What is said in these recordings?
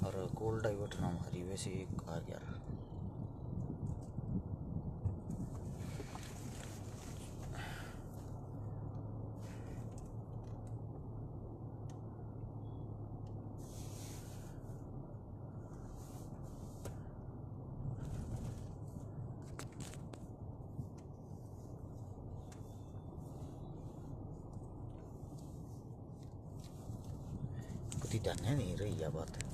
और call divert नाम हरी वैसे एक आ गया। ध्यान नहीं रही यह बात है।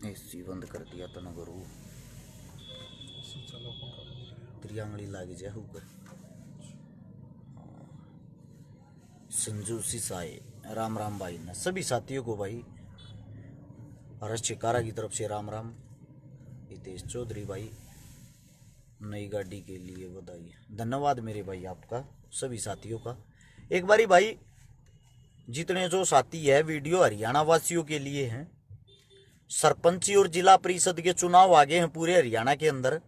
एसी बंद कर दिया तो न गुरु त्रियांगली लागी जाए ऊपर। संजू सिसाए राम राम भाई ने सभी साथियों को भाई हर्ष चिकारा की तरफ से राम राम। हितेश चौधरी भाई नई गाड़ी के लिए बधाई। धन्यवाद मेरे भाई आपका सभी साथियों का। एक बारी भाई जितने जो साथी है वीडियो हरियाणा वासियों के लिए हैं। सरपंची और जिला परिषद के चुनाव आगे हैं पूरे हरियाणा के अंदर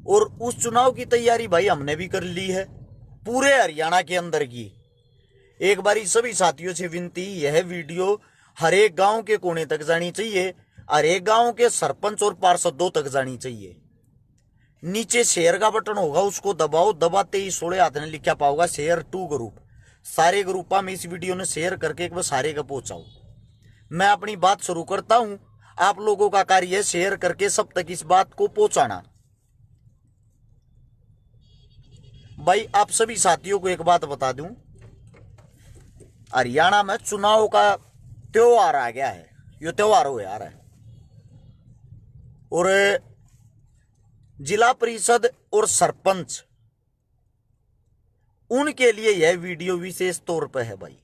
और उस चुनाव की तैयारी भाई हमने भी कर ली है पूरे हरियाणा के अंदर की। एक बारी सभी साथियों से विनती, यह वीडियो हर एक गांव के कोने तक जानी चाहिए, हर एक गांव के सरपंच और पार्षदों तक जानी चाहिए। नीचे शेयर का बटन होगा उसको दबाओ, दबाते ही 16 हाथ ने लिखा पाओगा शेयर टू ग्रुप। सारे ग्रुपा में इस वीडियो ने शेयर करके एक बार सारे का पहुंचाओ। मैं अपनी बात शुरू करता हूं, आप लोगों का कार्य है शेयर करके सब तक इस बात को पहुंचाना। भाई आप सभी साथियों को एक बात बता दूं, हरियाणा में चुनाव का त्योहार आ गया है। ये त्योहार हो आ रहा है और जिला परिषद और सरपंच उनके लिए यह वीडियो विशेष तौर पर है। भाई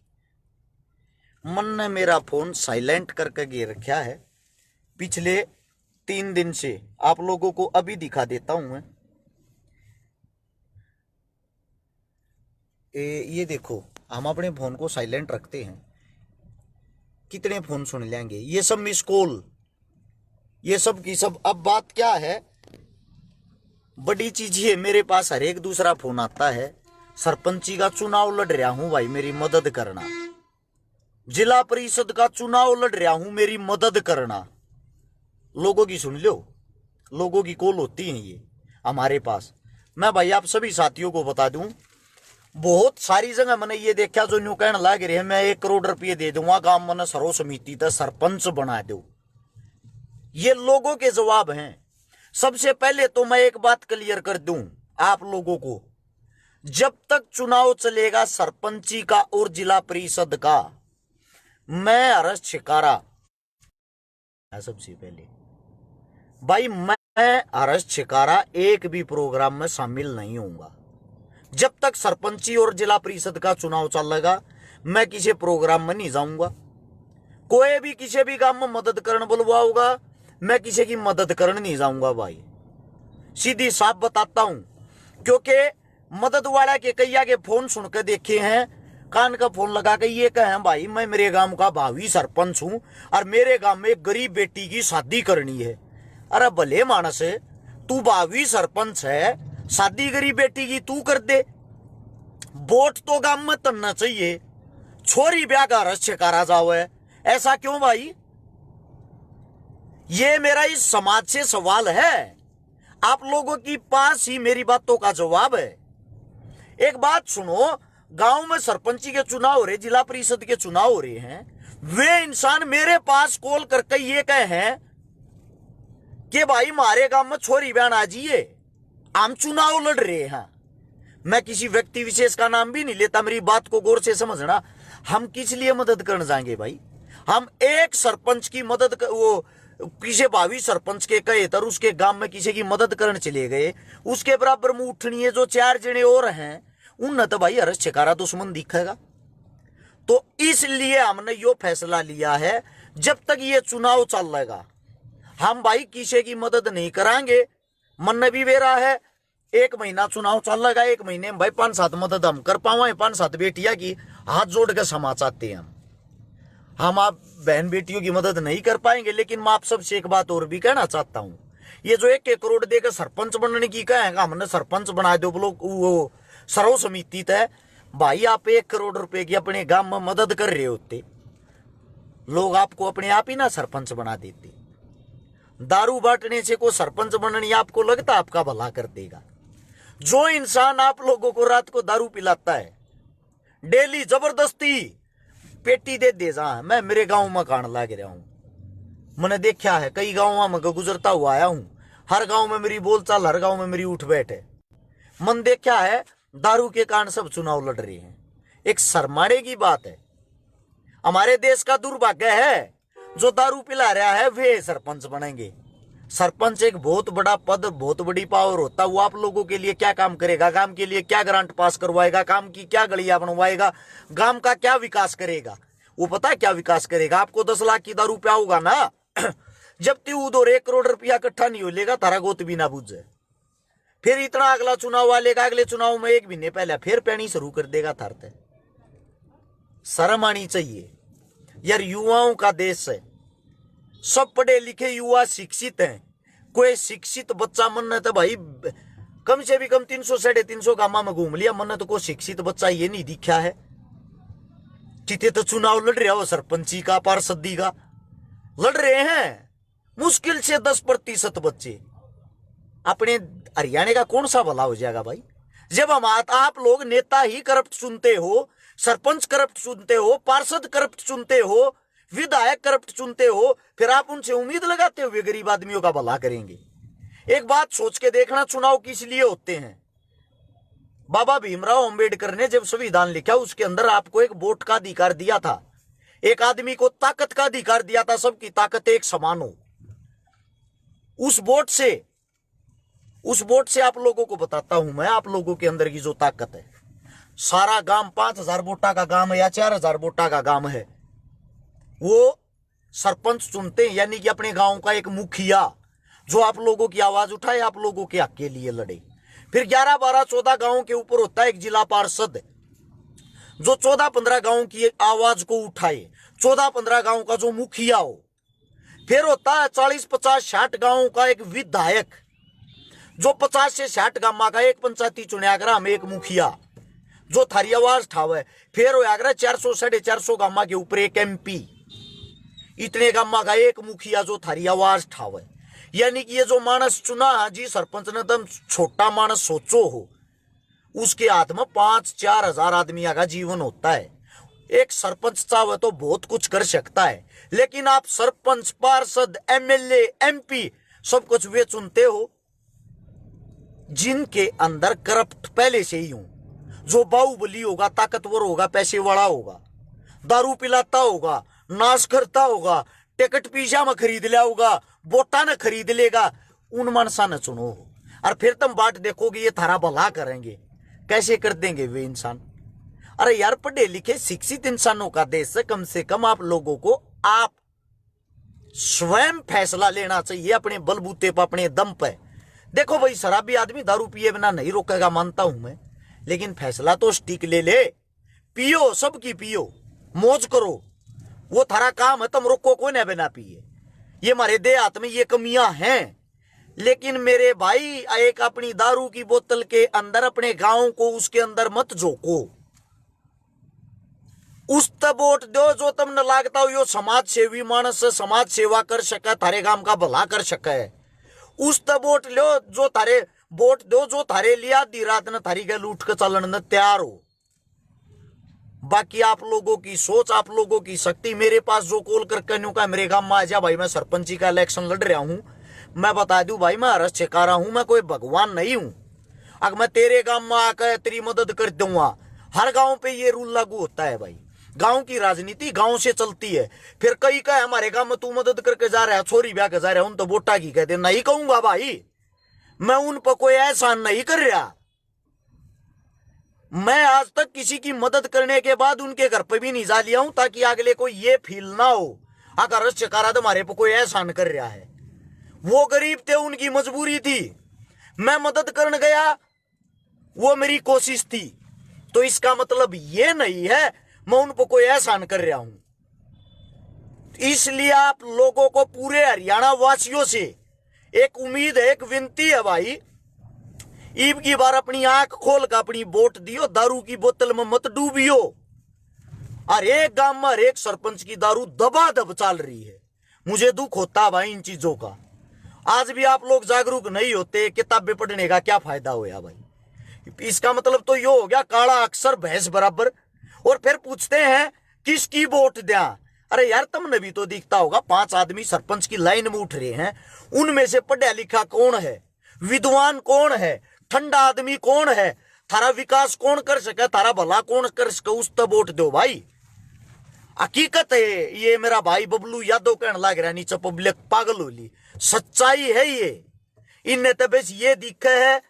मन ने मेरा फोन साइलेंट करके गे रखा है पिछले 3 दिन से। आप लोगों को अभी दिखा देता हूं मैं। ये देखो हम अपने फोन को साइलेंट रखते हैं, कितने फोन सुन लेंगे। ये सब मिस कॉल, ये सब की सब। अब बात क्या है, बड़ी चीज है मेरे पास हर एक दूसरा फोन आता है। सरपंची का चुनाव लड़ रहा हूं भाई मेरी मदद करना। जिला परिषद का चुनाव लड़ रहा हूं मेरी मदद करना। लोगों की सुन लो, लोगों की कॉल होती है ये हमारे पास। मैं भाई आप सभी साथियों को बता दूं, बहुत सारी जगह मैंने ये देखा जो न्यू कहने लग रहे हैं मैं 1 करोड़ रुपये दे दूंगा गांव मैंने सर्व समिति तक सरपंच बना दो। ये लोगों के जवाब हैं। सबसे पहले तो मैं एक बात क्लियर कर दूं आप लोगों को, जब तक चुनाव चलेगा सरपंची का और जिला परिषद का, मैं हर्ष छिकारा सबसे पहले भाई मैं हर्ष छिकारा एक भी प्रोग्राम में शामिल नहीं होऊंगा। जब तक सरपंची और जिला परिषद का चुनाव चलेगा मैं किसी प्रोग्राम में नहीं जाऊंगा। कोई भी किसी भी काम में मदद करने बुलवाओगा मैं किसी की मदद करने नहीं जाऊंगा भाई, सीधी साफ बताता हूं। क्योंकि मदद वाला के कैया के फोन सुन के देखे हैं, कान का फोन लगा के ये कहें भाई मैं मेरे गांव का भावी सरपंच हूं और मेरे गांव में एक गरीब बेटी की शादी करनी है। अरे भले मानस है, तू भावी सरपंच है, शादी गरीब बेटी की तू कर दे। वोट तो गांव में तनना चाहिए, छोरी ब्याह का रस छिकारा जाओ है। ऐसा क्यों भाई? ये मेरा इस समाज से सवाल है, आप लोगों के पास ही मेरी बातों का जवाब है। एक बात सुनो, गांव में सरपंची के चुनाव हो रहे, जिला परिषद के चुनाव हो रहे हैं, वे इंसान मेरे पास कॉल करके ये कहे हैं कि भाई हमारे गांव में छोरी बहन आ जाइए, हम चुनाव लड़ रहे हैं। मैं किसी व्यक्ति विशेष का नाम भी नहीं लेता, मेरी बात को गौर से समझना। हम किस लिए मदद करने जाएंगे भाई? हम एक सरपंच की मदद वो किसी भावी सरपंच के कहे तर उसके गांव में किसी की मदद करने चले गए, उसके बराबर में उठनी है जो 4 जने और हैं, उन तो भाई हर्ष छिकारा दुश्मन दिखेगा। तो इसलिए हमने यो फैसला लिया है जब तक ये चुनाव चलेगा हम भाई किसी की मदद नहीं कराएंगे। मन भी मेरा है एक महीना चुनाव चल लगा, 1 महीने में भाई 5-7 मदद हम कर पावे, 5-7 बेटिया की हाथ जोड़ के क्षमा चाहते हैं हम आप बहन बेटियों की मदद नहीं कर पाएंगे। लेकिन मैं आप सबसे एक बात और भी कहना चाहता हूं, ये जो 1-1 करोड़ देकर सरपंच बनने की कहेगा, हमने सरपंच बना दो लोग, वो सर्व समिति तय भाई, आप 1 करोड़ रुपए की अपने गांव में मदद कर रहे होते, लोग आपको अपने आप ही ना सरपंच बना देते। दारू बांटने से कोई सरपंच बनने आपको लगता आपका भला कर देगा? जो इंसान आप लोगों को रात को दारू पिलाता है, डेली जबरदस्ती पेटी दे जा, मैं मेरे गांव में खान लाग रहा हूं, मैंने देखा है, कई गांवों में गुजरता हुआ आया हूं, हर गांव में मेरी बोलचाल, हर गांव में मेरी उठ बैठ है। मन देखा है दारू के कारण सब चुनाव लड़ रहे हैं। एक शर्माने की बात है, हमारे देश का दुर्भाग्य है जो दारू पिला रहा है वे सरपंच बनेंगे। सरपंच एक बहुत बड़ा पद, बहुत बड़ी पावर होता है। वो आप लोगों के लिए क्या काम करेगा, गांव के लिए क्या ग्रांट पास करवाएगा, काम की क्या गलियां बनवाएगा, गांव का क्या विकास करेगा? वो पता है क्या विकास करेगा? आपको 10 लाख की दारू पियाऊगा ना जब तक उधर 1 करोड़ रुपया इकट्ठा नहीं हो लेगा, तारा गोत भी ना बुझे, फिर इतना अगला चुनाव वालेगा, अगले चुनाव में 1 महीने पहले फिर पैनी शुरू कर देगा थारते। शर्म आनी चाहिए यार, युवाओं का देश है, सब पढ़े लिखे युवा शिक्षित हैं। कोई शिक्षित बच्चा मन तो भाई कम से भी कम 300-350 गामा में घूम लिया, मन तो कोई शिक्षित बच्चा ये नहीं दिखा है। चिते तो चुनाव लड़ रहा हो सरपंची का, पार्षदी का लड़ रहे हैं, मुश्किल से 10% बच्चे। अपने हरियाणा का कौन सा भला हो जाएगा भाई, जब हम आप लोग नेता ही करप्ट चुनते हो, सरपंच करप्ट चुनते हो, पार्षद करप्ट चुनते हो, विधायक करप्ट चुनते हो, फिर आप उनसे उम्मीद लगाते हो वे गरीब आदमियों का भला करेंगे? एक बात सोच के देखना, चुनाव किस लिए होते हैं? बाबा भीमराव अंबेडकर ने जब संविधान लिखा, उसके अंदर आपको एक वोट का अधिकार दिया था, एक आदमी को ताकत का अधिकार दिया था, सबकी ताकत एक समान हो। उस वोट से आप लोगों को बताता हूं मैं, आप लोगों के अंदर की जो ताकत है। सारा गांव 5000 वोटा का गांव है या 4000 वोटा का गांव है, वो सरपंच चुनते हैं, यानी कि अपने गांव का एक मुखिया जो आप लोगों की आवाज उठाए, आप लोगों के हक के लिए लड़े। फिर 11, 12, 14 गांवों के ऊपर होता है एक जिला पार्षद जो 14-15 गांवों की आवाज को उठाए, 14-15 गांव का जो मुखिया हो। फिर होता है 40, 50, 60 गांवों का एक विधायक जो 50 से 60 गांव का एक पंचायती चुनियागरा में एक मुखिया जो थारी आवाज ठावे। फिर हो 400-450 गांव के ऊपर एक MP, इतने गांव का एक मुखिया जो थारी आवाज ठावे। यानी कि ये जो मानस चुना जी सरपंच ने, तुम छोटा मानस सोचो हो, उसके हाथ में 5-4 हजार आदमी का जीवन होता है। एक सरपंच चाहे तो बहुत कुछ कर सकता है, लेकिन आप सरपंच, पार्षद, MLA, MP सब कुछ वे चुनते हो जिनके अंदर करप्ट पहले से ही हो, जो बाहुबली होगा, ताकतवर होगा, पैसे वाला होगा, दारू पिलाता होगा, नाश करता होगा, टिकट पिज्जा में खरीद लिया होगा, वोटा न खरीद लेगा, उन मनसा न चुनो। और फिर तुम बात देखोगे ये थारा भला करेंगे, कैसे कर देंगे वे इंसान? अरे यार, पढ़े लिखे शिक्षित इंसानों का देश है, कम से कम आप लोगों को आप स्वयं फैसला लेना चाहिए अपने बलबूते पर, अपने दम पे। देखो भाई, शराबी आदमी दारू पिए बिना नहीं रोकेगा, मानता हूं मैं, लेकिन फैसला तो स्टिक ले पियो, सबकी पियो, मौज करो, वो थारा काम है, तुम रोको कोई ना बिना पिए। ये हमारे देहात में ये कमियां हैं। लेकिन मेरे भाई, एक अपनी दारू की बोतल के अंदर अपने गांव को उसके अंदर मत झोंको, उस तब वोट दो जो तुमने लागता हो यो समाज सेवी मानस, समाज सेवा कर सके, थारे गांव का भला कर सके। उस तब वोट लो जो थारे वोट दो जो थारे लिए आधी रात ने थारी गल उठ के चलन तैयार हो। बाकी आप लोगों की सोच, आप लोगों की शक्ति। मेरे पास जो कॉल करके न्यू का मेरे गांव में आ जा भाई, मैं सरपंची का इलेक्शन लड़ रहा हूं, मैं बता दूं भाई, मैं हरस छिका रहा हूं, मैं कोई भगवान नहीं हूं। अगर मैं तेरे गांव में आकर तेरी मदद कर दूंगा, हर गांव पे ये रूल लागू होता है भाई। गांव की राजनीति गांव से चलती है। फिर कई का हमारे गांव में तू मदद करके जा रहा है, छोरी ब्याह के जा रहा है, उन तो वोटा की कहते नहीं कहूंगा भाई, मैं उन पर कोई एहसान नहीं कर रहा। मैं आज तक किसी की मदद करने के बाद उनके घर पे भी नहीं जा लिया हूं, ताकि अगले को ये फील ना हो अगर चकारा तुम्हारे पे कोई एहसान कर रहा है। वो गरीब थे, उनकी मजबूरी थी। मैं मदद करने गया, वो मेरी कोशिश थी। तो इसका मतलब ये नहीं है मैं उन पर कोई एहसान कर रहा हूं। इसलिए आप लोगों को, पूरे हरियाणा वासियों से एक उम्मीद है, एक विनती है भाई, ईब की बार अपनी आंख खोल कर अपनी वोट दियो, दारू की बोतल में मत डूबियो। हर एक गांव में हर एक सरपंच की दारू दबादब चल रही है। मुझे दुख होता भाई इन चीजों का। आज भी आप लोग जागरूक नहीं होते, किताबें पढ़ने का क्या फायदा होया भाई। इसका मतलब तो ये हो गया काला अक्षर भैंस बराबर। और फिर पूछते हैं किसकी वोट दिया। अरे यार, तुमने भी तो दिखता होगा 5 आदमी सरपंच की लाइन में उठ रहे हैं, उनमें से पढ़ा लिखा कौन है, विद्वान कौन है, ठंडा आदमी कौन है, थारा विकास कौन कर सके, थारा भला कौन कर सके, उस तब वोट दो भाई। हकीकत है ये, मेरा भाई बबलू यादव कहने लग रहा नीचे पब्लिक पागल हो ली, सच्चाई है ये। इनने तो बस ये दिखे है,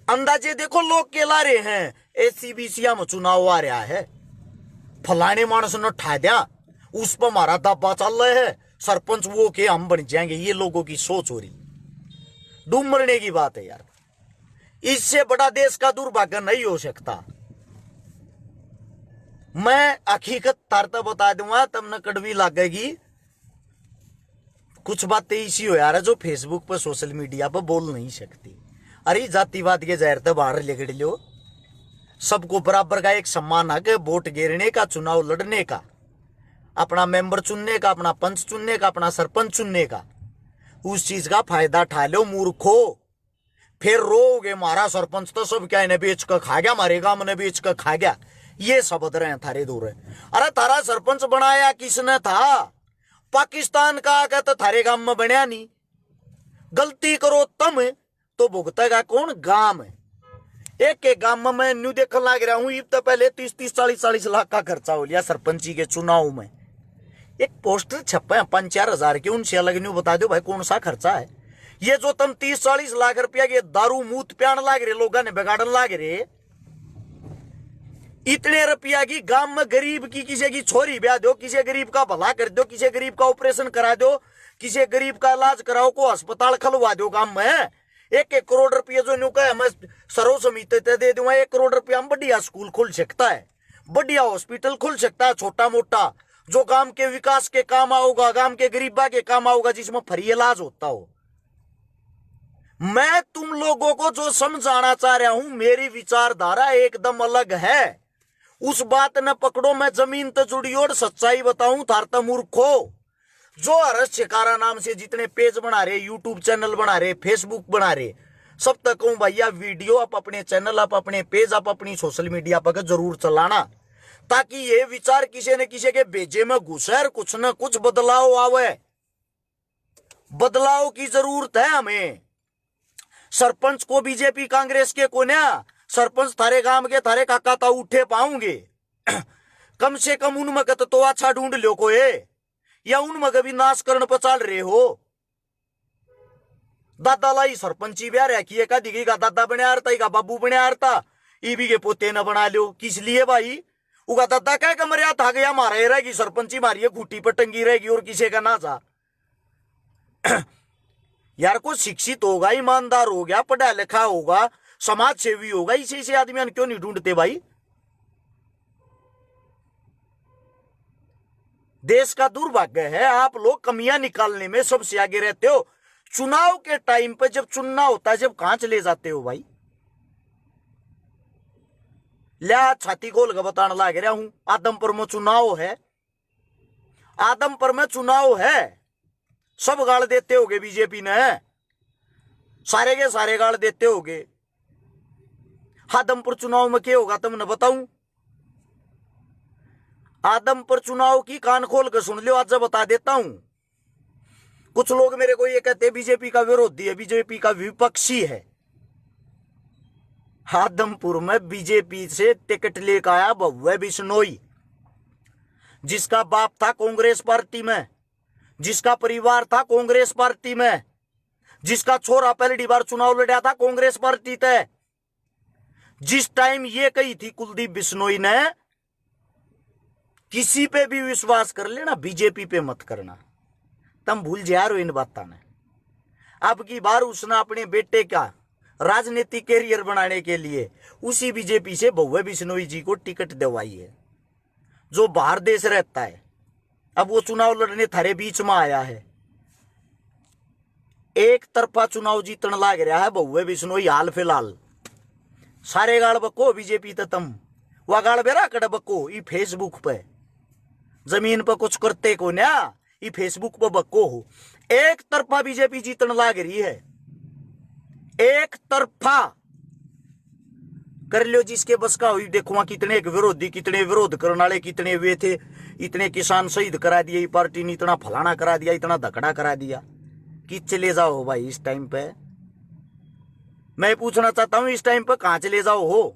अंदाजे देखो लोग केला रहे हैं, एसीबीसीया में चुनाव आ रहा है, फलाने मानस ने ठा दिया, उस पर हमारा दावा चल रहा है, सरपंच वो के हम बन जाएंगे। ये लोगों की सोच हो रही, डूब मरने की बात है यार। इससे बड़ा देश का दुर्भाग्य नहीं हो सकता। मैं हकीकत तारता बता दूंगा, तब न कड़वी लगेगी। कुछ बातें इसी हो यार जो फेसबुक पर, सोशल मीडिया पर बोल नहीं सकती। अरे जातिवाद के जहर तो बाहर लेकर लो, सबको बराबर का एक सम्मान है, वोट गिरने का, चुनाव लड़ने का, अपना मेंबर चुनने का, अपना पंच चुनने का, अपना सरपंच चुनने का। उस चीज का फायदा उठा लो मूर्खो। फिर रोगे मारा सरपंच तो सब क्या इन्हें बेच कर खा गया, मारे गांव ने बेच कर खा गया, ये शब्द रहे थारे दूर है। अरे तारा सरपंच बनाया किसने था? पाकिस्तान का आकर तो थारे गांव में बनया नहीं। गलती करो तुम तो भुगतेगा कौन? गांव में। एक एक गांव में मैं न्यू देखने लग रहा हूं, इब तो पहले 30-30, 40-40 लाख का खर्चा हो लिया सरपंची के चुनाव में। एक पोस्टर छपे 5-4 हजार के, उनसे अलग न्यू बता दो भाई कौन सा खर्चा है ये जो तुम 30-40 लाख रुपया के दारू मूत प्यान लाग रहे, लोगों ने बिगाड़न लाग रहे। इतने रुपया की गांव में गरीब की किसी की छोरी ब्याह दो, किसी गरीब का भला कर दो, किसी गरीब का ऑपरेशन करा दो, किसी गरीब का इलाज कराओ, को अस्पताल खुलवा दो गांव में। 1-1 करोड़ रुपया जो न्यू कहे मैं सर्व समिति दे दूंगा, 1 करोड़ रुपया में बढ़िया स्कूल खुल सकता है, बढ़िया हॉस्पिटल खुल सकता है, छोटा मोटा, जो गांव के विकास के काम आओगा, गांव के गरीबा के काम आओगा, जिसमें फ्री इलाज होता हो। मैं तुम लोगों को जो समझाना चाह रहा हूं, मेरी विचारधारा एकदम अलग है। उस बात न पकड़ो, मैं जमीन तो जुड़ी और सच्चाई बताऊं थारता मूर्खो। जो हर्ष शिकारा नाम से जितने पेज बना रहे, यूट्यूब चैनल बना रहे, फेसबुक बना रहे, सब तक कहूं भैया वीडियो आप अपने चैनल, आप अपने पेज, आप अपनी सोशल मीडिया पर जरूर चलाना, ताकि ये विचार किसी न किसी के भेजे में घुसे, कुछ न कुछ बदलाव आवे। बदलाव की जरूरत है हमें। सरपंच को बीजेपी कांग्रेस के कोन्या, सरपंच थारे गांव के थारे काका ता उठे पाऊंगे। कम से कम उनमें तो अच्छा ढूंढ लो कोई, या उनमें कभी नाश करने पर चल रहे हो। दादा लाई सरपंची ब्याह रखी का दिखी का दादा बने आरता, का बाबू बने आरता, ईबी के पोते न बना लो। किस लिए भाई? उगा दादा कह के मरिया था गया, मारा रहेगी सरपंची, मारिए खूटी पर टंगी रहेगी और किसी का ना जा। यार को शिक्षित होगा, ईमानदार हो गया, पढ़ा लिखा होगा, समाज सेवी होगा, इसी से आदमी क्यों नहीं ढूंढते भाई? देश का दुर्भाग्य है, आप लोग कमियां निकालने में सबसे आगे रहते हो। चुनाव के टाइम पे जब चुनना होता है, जब कहां चले जाते हो भाई? लिया छाती खोल कर बताने लग रहा हूं, आदमपुर में चुनाव है, आदमपुर में चुनाव है, सब गाड़ देते होगे बीजेपी ने, सारे के सारे गाड़ देते होगे। आदमपुर चुनाव में क्या होगा तुमने बताऊं? आदमपुर चुनाव की कान खोल कर सुन लो, आज बता देता हूं। कुछ लोग मेरे को ये कहते हैं बीजेपी का विरोधी है, बीजेपी का विपक्षी है। आदमपुर में बीजेपी से टिकट लेकर आया भव्य बिश्नोई, जिसका बाप था कांग्रेस पार्टी में, जिसका परिवार था कांग्रेस पार्टी में, जिसका छोरा पहली बार चुनाव लड़ा था कांग्रेस पार्टी तय। जिस टाइम ये कही थी कुलदीप बिश्नोई ने, किसी पे भी विश्वास कर लेना, बीजेपी पे मत करना, तुम भूल जा रहे हो इन बातों ने। अब की बार उसने अपने बेटे का राजनीतिक कैरियर बनाने के लिए उसी बीजेपी से भव्य बिश्नोई जी को टिकट दिलवाई है, जो बाहर देश रहता है। अब वो चुनाव लड़ने थारे बीच में आया है। एक तरफा चुनाव जीतने लाग रहा है भव्य बिश्नोई हाल फिलहाल। सारे गाल बको बीजेपी तो तुम वह गाल बेरा कड़ बको ई फेसबुक पे जमीन पर कुछ करते को ना, ई फेसबुक पर बको हो। एक तरफा बीजेपी जीतने लाग रही है, एक तरफा कर लो जिसके बस का हुई। देखो वहां कितने विरोधी, कितने विरोध करने वाले कितने वे थे। इतने किसान शहीद करा दिए पार्टी ने, इतना फलाना करा दिया, इतना धकड़ा करा दिया कि चले जाओ भाई। इस टाइम पे मैं पूछना चाहता हूं, इस टाइम पे कहां चले जाओ हो।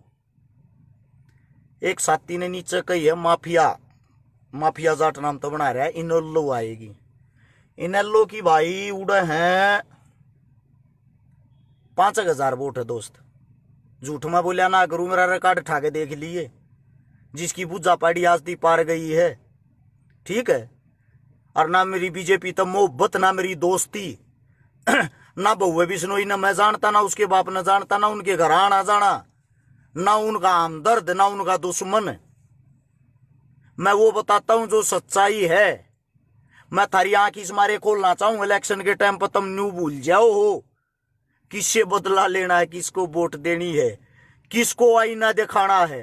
एक साथी ने नीचे कही है माफिया जाट नाम तो बना रहा है, इनोल्लो आएगी। इनोल्लो की भाई उड़े हैं 5,000 वोट है दोस्त। झूठ में बोलिया ना करूं, मेरा रिकॉर्ड उठा के देख लिए। जिसकी पूजा पाड़ी आज दी पार गई है, ठीक है। और ना मेरी बीजेपी तो मोहब्बत, ना मेरी दोस्ती, ना भव्य बिश्नोई ना मैं जानता, ना उसके बाप न जानता, ना उनके घर आना जाना, ना उनका हमदर्द, ना उनका दुश्मन। मैं वो बताता हूं जो सच्चाई है। मैं थारी आंख इस मारे खोलना चाहूं, इलेक्शन के टाइम पर तुम न्यू भूल जाओ हो किससे बदला लेना है, किसको वोट देनी है, किसको आईना दिखाना है।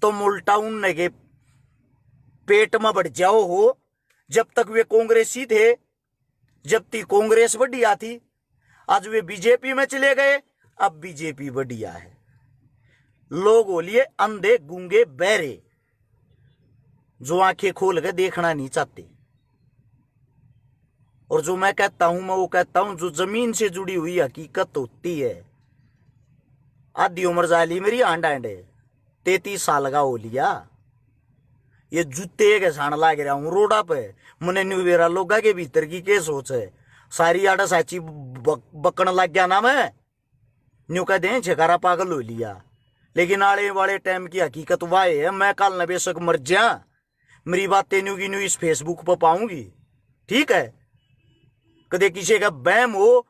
तुम उल्टा उनने के पेट में बढ़ जाओ हो। जब तक वे कांग्रेसी थे, जब तक कांग्रेस बढ़िया थी, आज वे बीजेपी में चले गए, अब बीजेपी बढ़िया है। लोग बोलिए अंधे गूंगे बहरे, जो आंखें खोल के देखना नहीं चाहते। और जो मैं कहता हूं, मैं वो कहता हूं जो जमीन से जुड़ी हुई हकीकत होती है। आधी उम्र जाली मेरी आंड 33 साल का हो लिया। ये जूते के साण लाग रहा हूं रोडा पे। मुने न्यू वेरा लोगा के भीतर की के सोच है, सारी आड़ा साची बकन लग गया ना। मैं न्यू कह दे छकारा पागल हो लिया। लेकिन आने वाले टाइम की हकीकत वह है, मैं कल न बेशक मर जा, मेरी बातें न्यू की न्यू इस फेसबुक पर पाऊंगी, ठीक है। कदे किसी का बैम हो,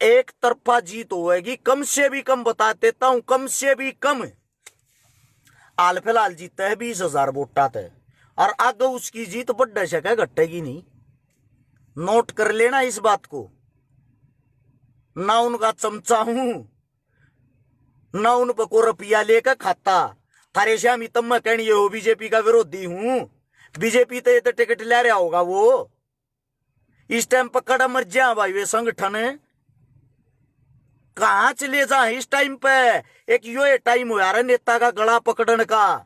एक तरफा जीत होगी। कम से भी कम बता देता हूं, कम से भी कम हाल फिलहाल जीता है 20,000 वोटा थे। और आगे उसकी जीत बढ़ सके, घटेगी नहीं। नोट कर लेना इस बात को। ना उनका चमचा हूं, ना उन पर को रुपया लेकर खाता। थारे श्यामी तब मैं कहनी हो बीजेपी का विरोधी हूं। बीजेपी तो टिकट ले रहा होगा वो। इस टाइम पर कड़ा मर जा भाई वे संगठन कहां चले जा इस टाइम पे। एक यो टाइम हो यार नेता का गला पकड़न का,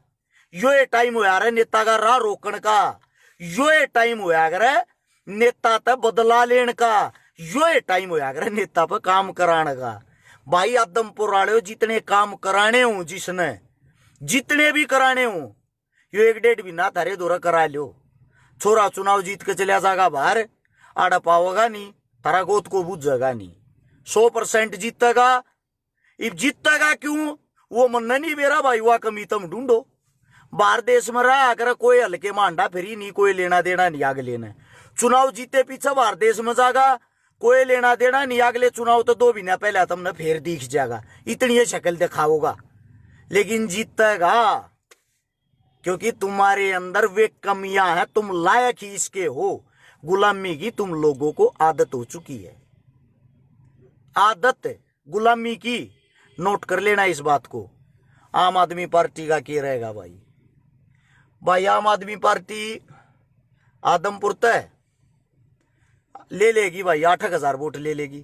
यो टाइम हो यार नेता का राह रोकन का, यो टाइम हो यार नेता तक बदला लेने का, यो टाइम हो यार नेता पर काम कराने का। भाई आदमपुर वाले जितने काम कराने हो, जिसने जितने भी कराने हो, यो 1-1.5 महीना थारे दौरा करा लो। छोरा चुनाव जीत के चलिया जाएगा बाहर, आड़ा पाओगा नहीं, तारा गोद को बुझेगा नहीं। 100% जीतेगा। अब जीतेगा क्यों वो मन नहीं मेरा भाई, वह कमी तुम ढूंढो। बाहर देश में रहा अगर कोई हल्के मांडा फिरी नहीं, कोई लेना देना नहीं आगे लेना। चुनाव जीते पीछे बाहर देश में जाएगा, कोई लेना देना नहीं। अगले चुनाव तो 2 महीना पहले तुमने फिर दिख जाएगा, इतनी शक्ल दिखाओगा। लेकिन जीतेगा क्योंकि तुम्हारे अंदर वे कमियां हैं, तुम लायक ही इसके हो। गुलामी की तुम लोगों को आदत हो चुकी है, आदत गुलामी की। नोट कर लेना इस बात को। आम आदमी पार्टी का क्या रहेगा भाई आम आदमी पार्टी आदमपुर तय ले लेगी भाई, 8,000 वोट ले लेगी।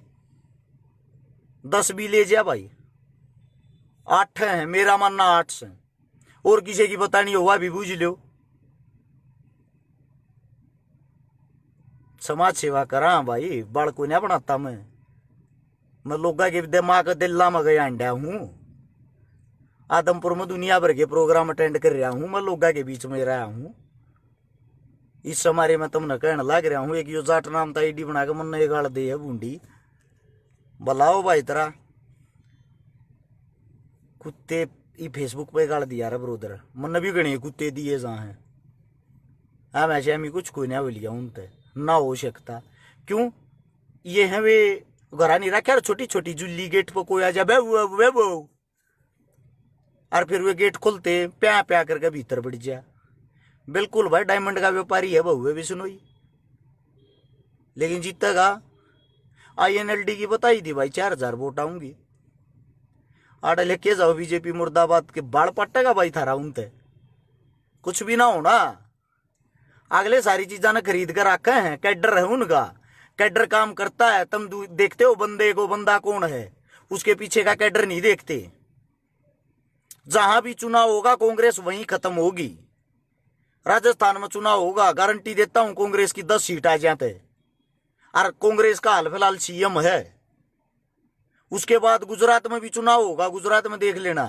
10 भी ले जा भाई, 8 है मेरा मानना, 8 से और किसी की पता नहीं हुआ भी बूझ लो। समाज सेवा करा भाई, बाल को नहीं बनाता मैं लोगा के दिमाग दिल्ला में गया अंडा हूं। आदमपुर में दुनिया भर के प्रोग्राम अटेंड कर रहा हूं, मैं लोगा के बीच में रहा हूं। इस समारे में तुमने कहने लग रहा हूं एक यो जाट नाम था आईडी बना के मन ने गाड़ दे है बूंडी। बुलाओ भाई तेरा कुत्ते ई फेसबुक पे गाड़ दिया रे ब्रोदर, मन भी गणे कुत्ते दिए जा हैं। हाँ वैसे हमें कुछ कोई ना बोलिया उनते ना हो सकता। क्यों ये है वे घरा नहीं रखा, छोटी छोटी जुल्ली गेट पर कोई आ जा बे और फिर वे गेट खोलते प्या प्या करके भीतर बढ़ जा। बिल्कुल भाई डायमंड का व्यापारी है बहुए भी सुनोई, लेकिन जीतेगा। INLD की बताई थी भाई 4000 वोट आऊंगी, आड़े लेके जाओ बीजेपी मुर्दाबाद के बाल पट्टेगा भाई थारा उनते कुछ भी ना होना। अगले सारी चीजा ने खरीद कर रखे हैं, कैडर है उनका, कैडर काम करता है। तुम देखते हो बंदे को, बंदा कौन है, उसके पीछे का कैडर नहीं देखते। जहां भी चुनाव होगा कांग्रेस वहीं खत्म होगी। राजस्थान में चुनाव होगा, गारंटी देता हूं कांग्रेस की 10 सीट आ जाते, और कांग्रेस का हाल फिलहाल CM है। उसके बाद गुजरात में भी चुनाव होगा, गुजरात में देख लेना,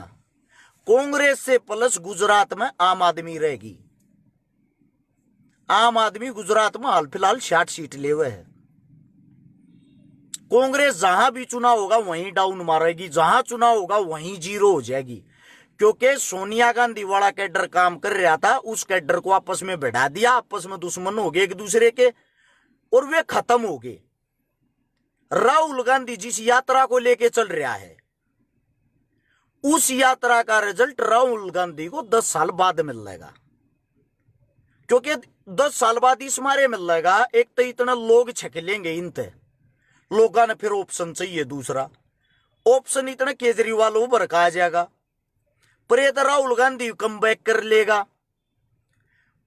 कांग्रेस से प्लस गुजरात में आम आदमी रहेगी। आम आदमी गुजरात में हाल फिलहाल 60 सीट ले हुए है। कांग्रेस जहां भी चुनाव होगा वहीं डाउन मारेगी, जहां चुनाव होगा वहीं जीरो हो जाएगी। क्योंकि सोनिया गांधी वाला कैडर काम कर रहा था, उस कैडर को आपस में बढ़ा दिया, आपस में दुश्मन हो गए एक दूसरे के, और वे खत्म हो गए। राहुल गांधी जिस यात्रा को लेके चल रहा है, उस यात्रा का रिजल्ट राहुल गांधी को 10 साल बाद मिल जाएगा। क्योंकि 10 साल बाद इस मारे मिल जाएगा, एक तो इतना लोग छकेलेंगे इनते, लोगों ने फिर ऑप्शन चाहिए दूसरा, ऑप्शन इतना केजरीवाल उभर का आ जाएगा, पर ये तो राहुल गांधी कम बैक कर लेगा।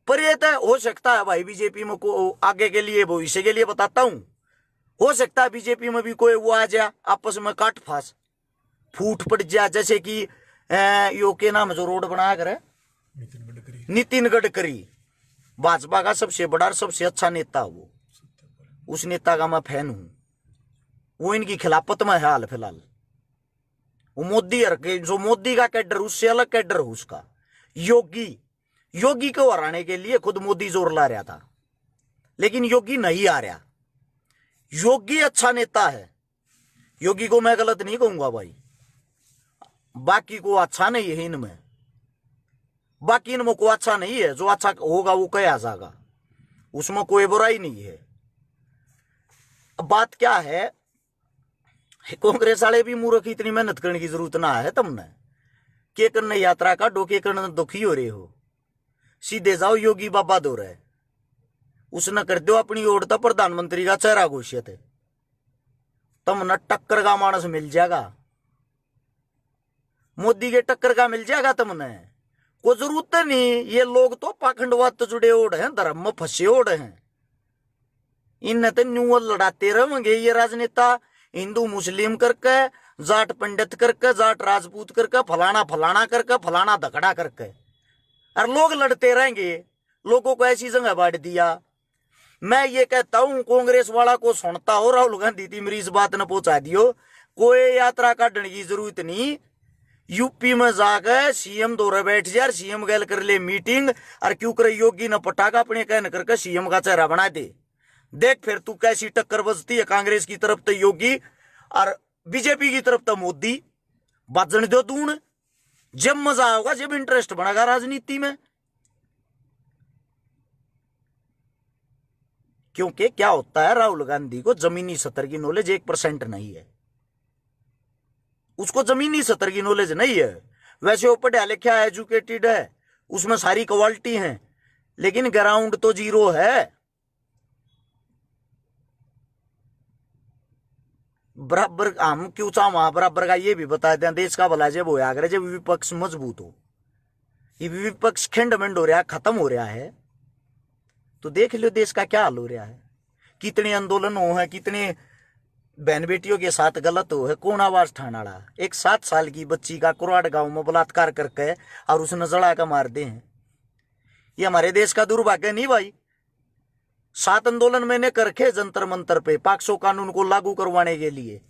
पर ये तो हो सकता है भाई बीजेपी में को आगे के लिए, भविष्य के लिए बताता हूं, हो सकता है बीजेपी में भी कोई वो आ जाए, आपस में काट फास फूट पड़ जाए। जैसे कि यो के नाम जो रोड बनाया करे नितिन गडकरी, भाजपा का सबसे बड़ा और सबसे अच्छा नेता, वो उस नेता का मैं फैन हूं, वो इनकी खिलाफत में है हाल फिलहाल। वो मोदी जो मोदी का कैडर, उससे अलग कैडर हो उसका। योगी को हराने के लिए खुद मोदी जोर ला रहा था, लेकिन योगी नहीं आ रहा। योगी अच्छा नेता है, योगी को मैं गलत नहीं कहूंगा भाई, बाकी को अच्छा नहीं है इनमें, बाकी इनमें को अच्छा नहीं है, जो अच्छा होगा वो कह जाएगा, उसमें कोई बुराई नहीं है। अब बात क्या है, कांग्रेस वाले भी मूर्ख, इतनी मेहनत करने की जरूरत ना है तुमने, के करने यात्रा का डोके करने दुखी हो रहे हो, सीधे जाओ योगी बाबा दो रहे, उसने कर दो अपनी ओर तो प्रधानमंत्री का चेहरा घोषित है, तुमने टक्कर का मानस मिल जाएगा, मोदी के टक्कर का मिल जाएगा तुमने, कोई जरूरत नहीं। ये लोग तो पाखंडवाद तो जुड़े ओढ़ हैं, धर्म में फंसे ओढ़ हैं, इन तो न्यूअल लड़ाते रहेंगे ये राजनेता, हिंदू मुस्लिम करके, जाट पंडित करके, जाट राजपूत करके, फलाना फलाना करके, फलाना धकड़ा करके, और लोग लड़ते रहेंगे। लोगों को ऐसी जगह बांट दिया। मैं ये कहता हूं कांग्रेस वाला को सुनता हो, राहुल गांधी थी मेरी इस बात ने पहुंचा दियो, कोई यात्रा काटने की जरूरत नहीं। यूपी में जाकर CM दौरे बैठ जाए, CM गैल कर ले मीटिंग, और क्यों करे योगी न पटाखा अपने कहन करके CM का चेहरा बना दे, देख फिर तू कैसी टक्कर बजती है। कांग्रेस की तरफ तो योगी और बीजेपी की तरफ तो मोदी, बजने दो दून, जब मजा होगा, जब इंटरेस्ट बढ़ेगा राजनीति में। क्योंकि क्या होता है, राहुल गांधी को जमीनी स्तर की नॉलेज 1% नहीं है, उसको जमीनी स्तर की नॉलेज नहीं है। वैसे वो पढ़ा लिखा एजुकेटेड है, उसमें सारी क्वालिटी है, लेकिन ग्राउंड तो जीरो है। बराबर हम क्यों चाह वहां बराबर का ये भी बता दें, देश का भला जब होया करे जब विपक्ष मजबूत हो। ये विपक्ष खंडमंड हो रहा है, खत्म हो रहा है, तो देख लो देश का क्या हाल हो रहा है। कितने आंदोलन हो है, कितने बहन बेटियों के साथ गलत हो है। कौन आवाज ठाना, एक 7 साल की बच्ची का कुराड़ गांव में बलात्कार करके और उसने जड़ा का मार दे हैं। ये हमारे देश का दुर्भाग्य नहीं भाई। 7 आंदोलन मैंने करके जंतर मंतर पे पाक्सो कानून को लागू करवाने के लिए,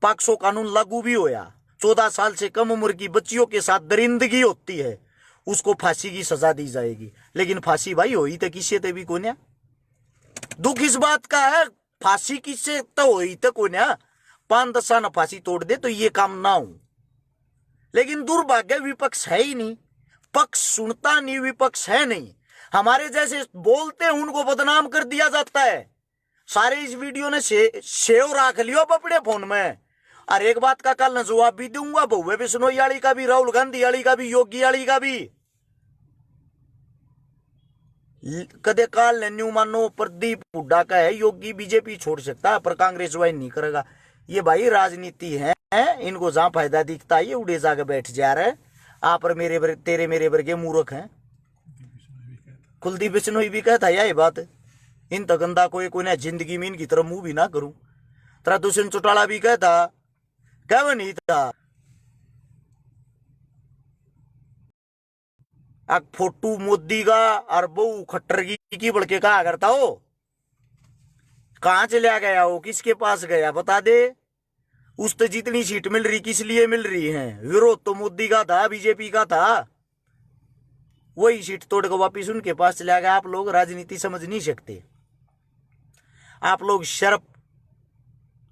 पाक्सो कानून लागू भी होया। 14 साल से कम उम्र की बच्चियों के साथ दरिंदगी होती है, उसको फांसी की सजा दी जाएगी। लेकिन फांसी भाई होई तो किससे ते भी कोन्या। दुख इस बात का है, फांसी किससे तो होई तो कोन्या। 5-10 साल फांसी तोड़ दे तो ये काम ना हो। लेकिन दुर्भाग्य विपक्ष है ही नहीं, पक्ष सुनता नहीं, विपक्ष है नहीं। हमारे जैसे बोलते हैं उनको बदनाम कर दिया जाता है। सारे इस वीडियो ने सेव रख लियो अब अपने फोन में। और एक बात का कल न जवाब भी दूंगा, बहुए बिश्नोई वाली का भी, राहुल गांधी वाली का भी, योगी वाली का भी। कदे काल ने न्यू मानो प्रदीप हुड्डा का है योगी बीजेपी छोड़ सकता है पर कांग्रेस ज्वाइन नहीं करेगा। ये भाई राजनीति है, इनको जहां फायदा दिखता है ये उड़े जाकर बैठ जा रहे। आप और तेरे मेरे वर्गे मूर्ख हैं। कुलदीप बिश्नोई भी कहता है ये बात, इन तगंदा कोई ना जिंदगी में इनकी तरह मुंह भी ना करूं। तरा दुष्यंत चौटाला भी कहता, कह नहीं था अब फोटू मोदी का और बहु खट्टर की बड़के कहा करता हो। कहां चला गया हो, किसके पास गया बता दे। उस तो जितनी सीट मिल रही किस लिए मिल रही है, विरोध तो मोदी का था, बीजेपी का था। वही सीट तोड़ कर वापिस उनके पास चला गया। आप लोग राजनीति समझ नहीं सकते, आप लोग शर्फ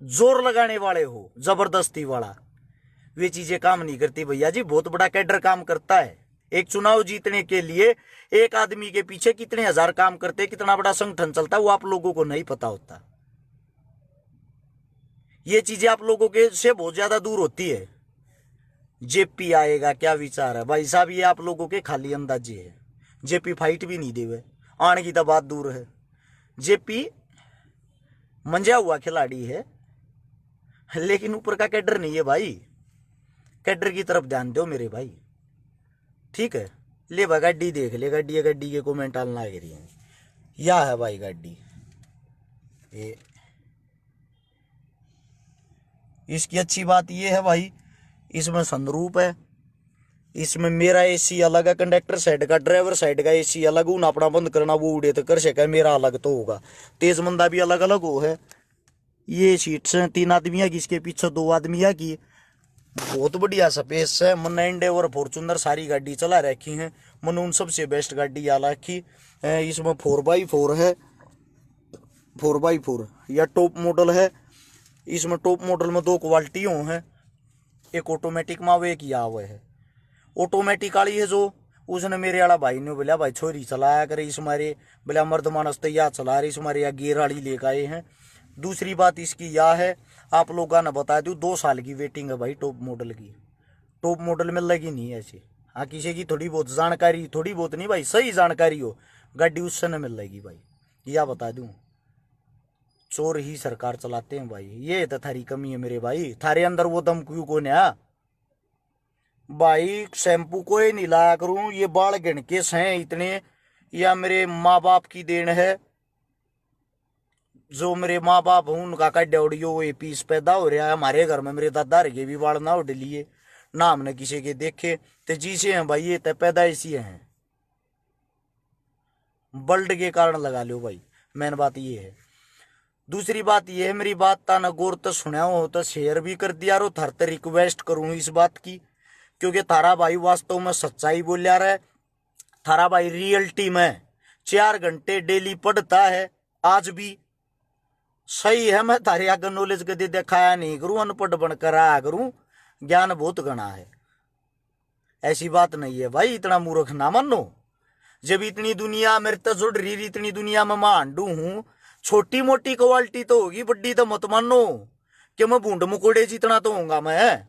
जोर लगाने वाले हो, जबरदस्ती वाला। वे चीजें काम नहीं करती भैया जी। बहुत बड़ा कैडर काम करता है। एक चुनाव जीतने के लिए एक आदमी के पीछे कितने हजार काम करते, कितना बड़ा संगठन चलता है, वो आप लोगों को नहीं पता होता। ये चीजें आप लोगों के से बहुत ज्यादा दूर होती है। जेपी आएगा क्या विचार है भाई साहब, ये आप लोगों के खाली अंदाजे है। जेपी फाइट भी नहीं देवे, आने की तो बात दूर है। जेपी मंजा हुआ खिलाड़ी है लेकिन ऊपर का कैडर नहीं है भाई। कैडर की तरफ ध्यान दो मेरे भाई, ठीक है। ले भाई गाड़ी देख ले, गाड़ी के कमेंट आना लग रही है। या है भाई गाड़ी ये, इसकी अच्छी बात ये है भाई, इसमें सनरूप है, इसमें मेरा एसी अलग है, कंडक्टर साइड का, ड्राइवर साइड का एसी अलग। उन अपना बंद करना वो उड़े तो कर सके, मेरा अलग तो होगा। तेज मंदा भी अलग अलग हो है। ये सीट्स हैं 3 आदमिया की, इसके पीछे 2 आदमिया की। बहुत बढ़िया स्पेस है। मन एंडेवर फॉर्चूनर सारी गाड़ी चला रखी है। मन उन सबसे बेस्ट गाड़ी आ रखी। इसमें 4x4 है, 4x4 या टॉप मॉडल है। इसमें टॉप मॉडल में 2 क्वालिटियों हैं, एक ऑटोमेटिक में वो एक या हुआ है। ऑटोमेटिक वाली है जो उसने मेरे वाला भाई ने बोला भाई छोरी चलाया करे, इस मारे बोला मर्द मानस तो या चला रही, इस मारे या गियर वाली लेकर आए हैं। दूसरी बात इसकी या है, आप लोगों ने बता दूं 2 साल की वेटिंग है भाई टॉप मॉडल की। टॉप मॉडल में लगी नहीं ऐसे। हाँ किसी की थोड़ी बहुत जानकारी, थोड़ी बहुत नहीं भाई, सही जानकारी हो गाड़ी उससे न मिल लेगी भाई। या बता दूं चोर ही सरकार चलाते हैं भाई, ये तो थारी कमी है मेरे भाई। थारे अंदर वो दम क्यों को ना भाई। शैम्पू को ही नहीं लाया करूं, ये बाल गिणकेस हैं इतने, या मेरे माँ बाप की देन है। जो मेरे माँ बाप हूं उनका का डेवड़ियो वो पीस पैदा हो रहा है। हमारे घर में मेरे दादा के भी बाल ना उड़ लिए, ना हमने किसी के देखे। तो जीसे हैं भाई, ये तो पैदाइशी हैं, बल्ड के कारण लगा लो भाई। मेन बात ये है। दूसरी बात ये है, मेरी बात ता न गौर तो सुना हो तो शेयर भी कर दिया रो। थार तो रिक्वेस्ट करूं इस बात की, क्योंकि थारा भाई वास्तव में सच्चाई बोल रहा है। थारा भाई रियलिटी में 4 घंटे डेली पढ़ता है, आज भी सही है। मैं थारे आगे नॉलेज कदे दिखाया नहीं करूं, अनपढ़ बनकर आया करूं, ज्ञान बहुत गणा है। ऐसी बात नहीं है भाई, इतना मूर्ख ना मानो। जब इतनी दुनिया मेरे तो जुड़ रही, इतनी दुनिया में मैं आंडू हूं। छोटी मोटी क्वालिटी तो होगी, बड्डी तो मत मानो कि मैं बूंद मुकोड़े जितना तो होगा मैं।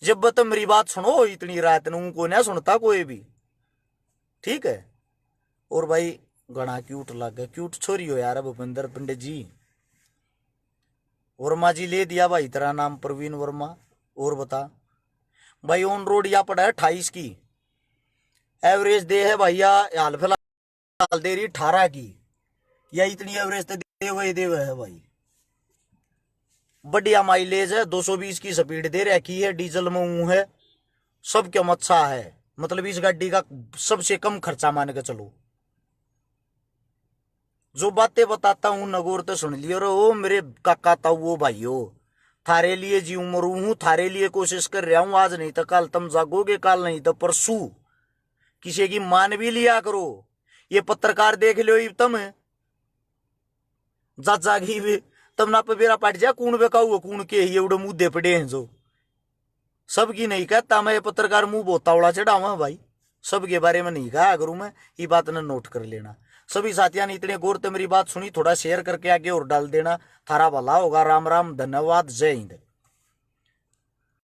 जब तुम मेरी बात सुनो इतनी रात नू को ना सुनता कोई भी, ठीक है। और भाई घना क्यूट लगे, क्यूट छोरी हो यार भूपेंद्र पंडित जी। वर्मा जी ले दिया भाई तेरा नाम प्रवीण वर्मा। और बता भाई, ऑन रोड या पड़ा है 28 की एवरेज दे है भैया, हाल फिलहाल दे रही 18 की, या इतनी एवरेज तो दे हुए है भाई। बढ़िया माइलेज है, 220 की स्पीड दे रखी है, डीजल में ऊँ है, सब क्या अच्छा है। मतलब इस गाड़ी का सबसे कम खर्चा मान के चलो। जो बातें बताता हूँ नगौर तो सुन लियो रो मेरे काका ताऊ भाइयों। थारे लिए जी उम्र हूं, थारे लिए कोशिश कर रहा हूं। आज नहीं तो कल तुम जागोगे, कल नहीं तो परसों। किसी की मान भी लिया करो। ये पत्रकार देख लो तुम जागी भी तब ना पे बेरा पाट जा कूण बेकाऊ कूण के ही एवढे मुद्दे पड़े हैं जो सबकी नहीं कहता। मैं ये पत्रकार मुंह बोतावड़ा चढ़ावा भाई, सबके बारे में नहीं कहा करूं मैं। ये बात ने नोट कर लेना। सभी साथियों ने इतने गौर से मेरी बात सुनी, थोड़ा शेयर करके आगे और डाल देना। थारा भला होगा। राम राम, धन्यवाद, जय हिंद।